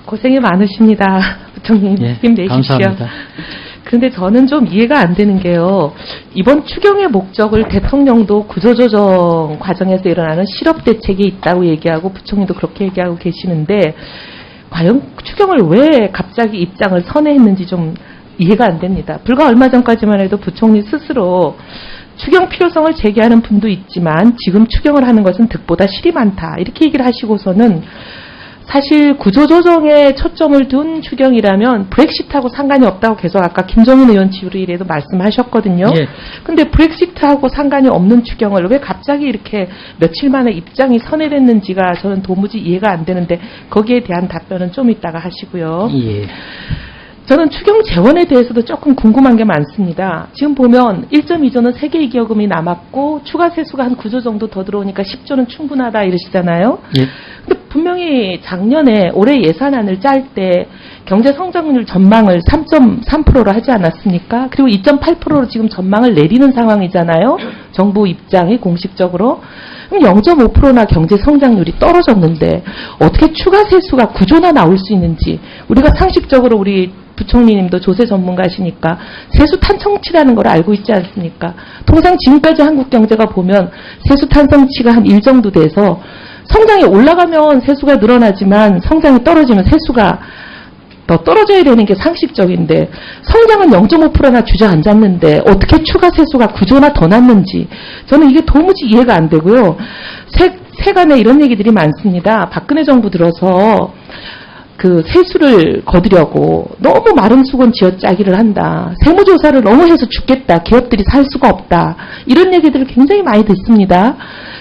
고생이 많으십니다. 부총님 예, 힘내십시오. 감사합니다. 그런데 저는 좀 이해가 안 되는 게요. 이번 추경의 목적을 대통령도 구조조정 과정에서 일어나는 실업대책이 있다고 얘기하고 부총리도 그렇게 얘기하고 계시는데 과연 추경을 왜 갑자기 입장을 선회했는지 좀 이해가 안 됩니다. 불과 얼마 전까지만 해도 부총리 스스로 추경 필요성을 제기하는 분도 있지만 지금 추경을 하는 것은 득보다 실이 많다. 이렇게 얘기를 하시고서는 사실 구조조정에 초점을 둔 추경이라면 브렉시트하고 상관이 없다고 계속 아까 김정인 의원 질의에도 말씀하셨거든요. 예. 근데 브렉시트하고 상관이 없는 추경을 왜 갑자기 이렇게 며칠 만에 입장이 선회됐는지가 저는 도무지 이해가 안 되는데 거기에 대한 답변은 좀 이따가 하시고요. 예. 저는 추경 재원에 대해서도 조금 궁금한 게 많습니다. 지금 보면 1.2조는 세계이기여금이 남았고 추가 세수가 한 9조 정도 더 들어오니까 10조는 충분하다 이러시잖아요. 예. 근데 분명히 작년에 올해 예산안을 짤 때 경제 성장률 전망을 3.3%로 하지 않았습니까? 그리고 2.8%로 지금 전망을 내리는 상황이잖아요. 정부 입장이 공식적으로. 그럼 0.5%나 경제 성장률이 떨어졌는데 어떻게 추가 세수가 9조나 나올 수 있는지 우리가 상식적으로 우리 부총리님도 조세 전문가시니까 세수 탄성치라는 걸 알고 있지 않습니까? 통상 지금까지 한국 경제가 보면 세수 탄성치가 한 1 정도 돼서 성장이 올라가면 세수가 늘어나지만 성장이 떨어지면 세수가 더 떨어져야 되는 게 상식적인데 성장은 0.5%나 주저앉았는데 어떻게 추가 세수가 9조나 더 났는지 저는 이게 도무지 이해가 안 되고요. 세간에 이런 얘기들이 많습니다. 박근혜 정부 들어서 그 세수를 거두려고 너무 마른 수건 쥐어짜기를 한다. 세무조사를 너무 해서 죽겠다. 기업들이 살 수가 없다. 이런 얘기들을 굉장히 많이 듣습니다.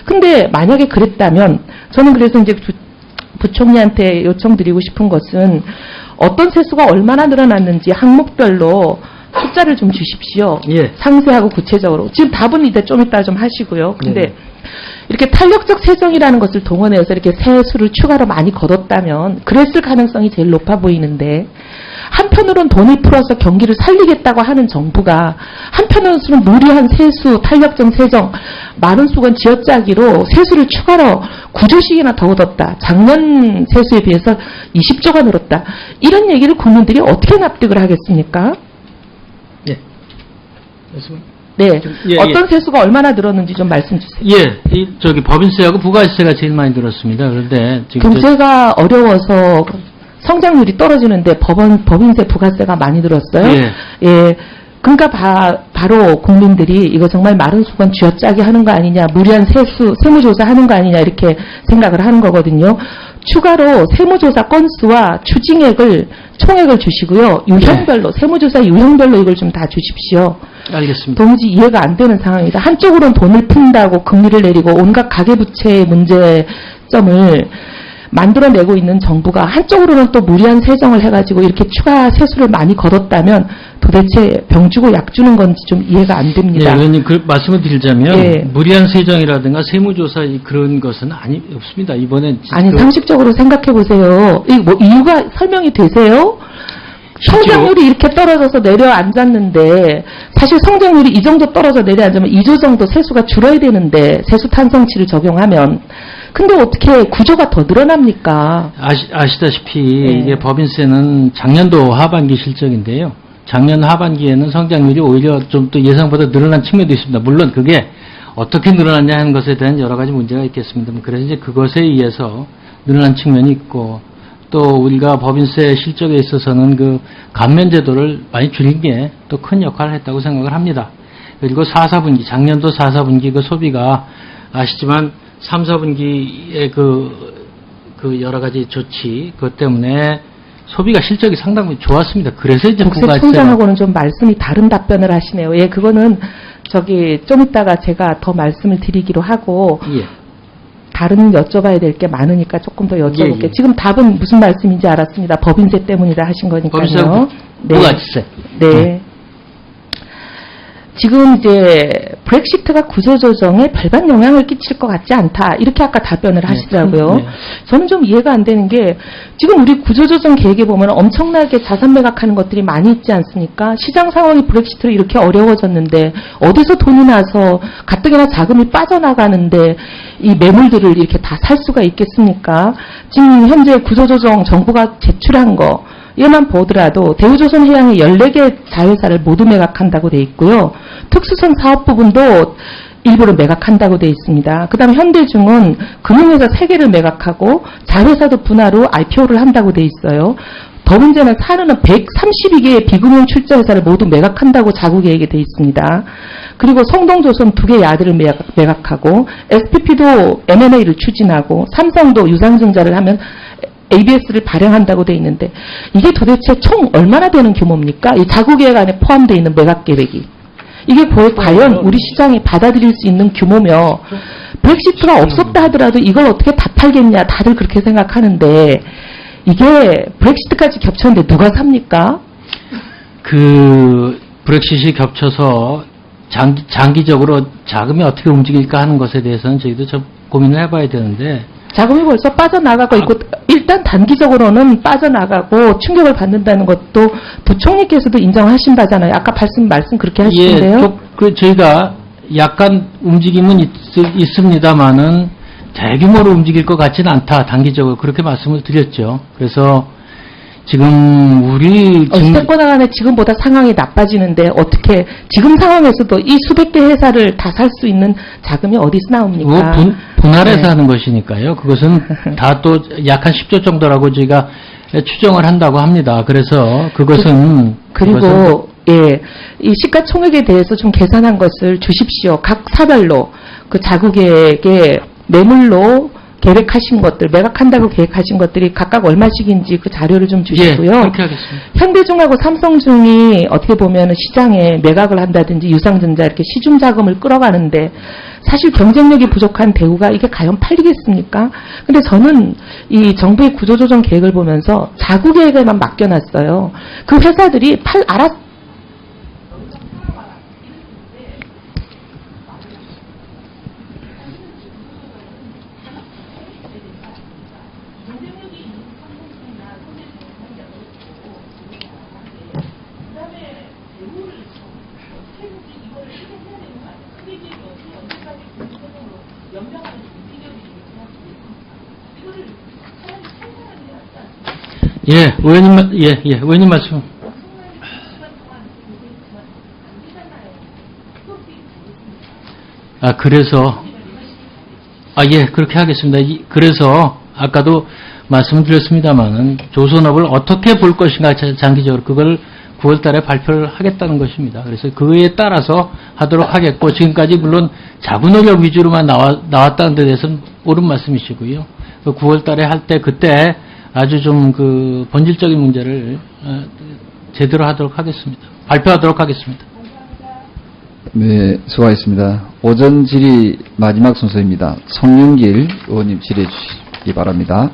근데 만약에 그랬다면 저는 그래서 이제 부총리한테 요청드리고 싶은 것은 어떤 세수가 얼마나 늘어났는지 항목별로 숫자를 좀 주십시오. 예. 상세하고 구체적으로. 지금 답은 이제 좀 이따 좀 하시고요. 근데 이렇게 탄력적 세정이라는 것을 동원해서 이렇게 세수를 추가로 많이 걷었다면 그랬을 가능성이 제일 높아 보이는데 한편으로는 돈을 풀어서 경기를 살리겠다고 하는 정부가 한편으로는 무리한 세수, 탄력적 세정, 마른 수건 쥐어짜기로 세수를 추가로 9조씩이나 더 얻었다. 작년 세수에 비해서 20조가 늘었다. 이런 얘기를 국민들이 어떻게 납득을 하겠습니까? 예. 네. 예, 어떤 세수가 얼마나 늘었는지 좀 말씀 주세요. 예. 법인세하고 부가세가 제일 많이 들었습니다. 그런데 지금 경제가 어려워서 성장률이 떨어지는데 법인세, 부가세가 많이 들었어요. 예. 예. 그러니까 바로 국민들이 이거 정말 마른 수건 쥐어짜기 하는 거 아니냐, 무리한 세무조사 하는 거 아니냐 이렇게 생각을 하는 거거든요. 추가로 세무조사 건수와 추징액을 총액을 주시고요. 유형별로 세무조사 유형별로 이걸 좀 다 주십시오. 알겠습니다. 도무지 이해가 안 되는 상황이다. 한쪽으로는 돈을 푼다고 금리를 내리고 온갖 가계부채의 문제점을 만들어내고 있는 정부가 한쪽으로는 또 무리한 세정을 해가지고 이렇게 추가 세수를 많이 걷었다면 도대체 병 주고 약 주는 건지 좀 이해가 안 됩니다. 예, 의원님 그 말씀을 드리자면 예. 무리한 세정이라든가 세무조사 그런 것은 없습니다. 이번에 아니 상식적으로 생각해 보세요. 뭐 이유가 설명이 되세요? 성장률이 이렇게 떨어져서 내려앉았는데 사실 성장률이 이 정도 떨어져 내려앉으면 2조 정도 세수가 줄어야 되는데 세수 탄성치를 적용하면 근데 어떻게 9조가 더 늘어납니까? 아시다시피 네. 이게 법인세는 작년도 하반기 실적인데요. 작년 하반기에는 성장률이 오히려 좀 더 예상보다 늘어난 측면도 있습니다. 물론 그게 어떻게 늘어났냐 하는 것에 대한 여러 가지 문제가 있겠습니다만 그래서 이제 그것에 의해서 늘어난 측면이 있고 또 우리가 법인세 실적에 있어서는 그 감면제도를 많이 줄인 게 또 큰 역할을 했다고 생각을 합니다. 그리고 4분기 작년도 4분기 그 소비가 아시지만 3, 4분기에 그 여러 가지 조치 그것 때문에 소비가 실적이 상당히 좋았습니다. 그래서 이제 국세청장하고는 좀 말씀이 다른 답변을 하시네요. 예, 그거는 좀 이따가 제가 더 말씀을 드리기로 하고 예. 다른 여쭤봐야 될 게 많으니까 조금 더 여쭤볼게요. 예, 예. 지금 답은 무슨 말씀인지 알았습니다. 법인세 때문이다 하신 거니까요. 부가세. 네. 지금 이제 브렉시트가 구조조정에 별반 영향을 끼칠 것 같지 않다. 이렇게 아까 답변을 하시더라고요. 네. 저는 좀 이해가 안 되는 게 지금 우리 구조조정 계획에 보면 엄청나게 자산 매각하는 것들이 많이 있지 않습니까? 시장 상황이 브렉시트로 이렇게 어려워졌는데 어디서 돈이 나서 가뜩이나 자금이 빠져나가는데 이 매물들을 이렇게 다 살 수가 있겠습니까? 지금 현재 구조조정 정부가 제출한 거 얘만 보더라도 대우조선해양의 14개 자회사를 모두 매각한다고 돼 있고요. 특수성 사업 부분도 일부를 매각한다고 돼 있습니다. 그 다음에 현대중은 금융회사 3개를 매각하고 자회사도 분할로 IPO를 한다고 돼 있어요. 더 문제는 산은은 132개의 비금융 출자회사를 모두 매각한다고 자구계획에 돼 있습니다. 그리고 성동조선 2개 야드를 매각하고 SPP도 M&A를 추진하고 삼성도 유상증자를 하면 ABS를 발행한다고 돼 있는데 이게 도대체 총 얼마나 되는 규모입니까? 이 자구계획 안에 포함되어 있는 매각 계획이. 이게 과연 우리 시장이 받아들일 수 있는 규모며 브렉시트가 없었다 하더라도 이걸 어떻게 다 팔겠냐 다들 그렇게 생각하는데 이게 브렉시트까지 겹쳤는데 누가 삽니까? 그 브렉시트이 겹쳐서 장기적으로 자금이 어떻게 움직일까 하는 것에 대해서는 저희도 좀 고민을 해봐야 되는데 자금이 벌써 빠져나가고 있고 일단 단기적으로는 빠져나가고 충격을 받는다는 것도 부총리께서도 인정하신다잖아요. 아까 말씀 그렇게 하시는데요. 예, 저희가 약간 움직임은 있습니다만은 대규모로 움직일 것 같지는 않다. 단기적으로 그렇게 말씀을 드렸죠. 그래서 지금 우리 어찌됐건 간에 지금보다 상황이 나빠지는데 어떻게 지금 상황에서도 이 수백 개 회사를 다 살 수 있는 자금이 어디서 나옵니까? 분할해서 네. 하는 것이니까요. 그것은 다 또 약 한 10조 정도라고 저희가 추정을 한다고 합니다. 그래서 그것은 그리고 예, 이 시가총액에 대해서 좀 계산한 것을 주십시오. 각 사별로 그 자구계획의 매물로 계획하신 것들, 매각한다고 계획하신 것들이 각각 얼마씩인지 그 자료를 좀 주시고요. 예, 그렇게 하겠습니다. 현대중하고 삼성중이 어떻게 보면 시장에 매각을 한다든지 유상증자 이렇게 시중 자금을 끌어가는데 사실 경쟁력이 부족한 대우가 이게 과연 팔리겠습니까? 근데 저는 이 정부의 구조조정 계획을 보면서 자구계획에만 맡겨놨어요. 그 회사들이 예, 의원님 말씀. 그렇게 하겠습니다. 그래서 아까도 말씀드렸습니다만은 조선업을 어떻게 볼 것인가 장기적으로 그걸 9월 달에 발표를 하겠다는 것입니다. 그래서 그에 따라서 하도록 하겠고 지금까지 물론 자구노력 위주로만 나왔다는 데 대해서는 옳은 말씀이시고요. 그 9월 달에 할 때 그때 아주 좀 그 본질적인 문제를 제대로 하도록 하겠습니다. 발표하도록 하겠습니다. 네, 수고하셨습니다. 오전 질의 마지막 순서입니다. 송영길 의원님 질의해 주시기 바랍니다.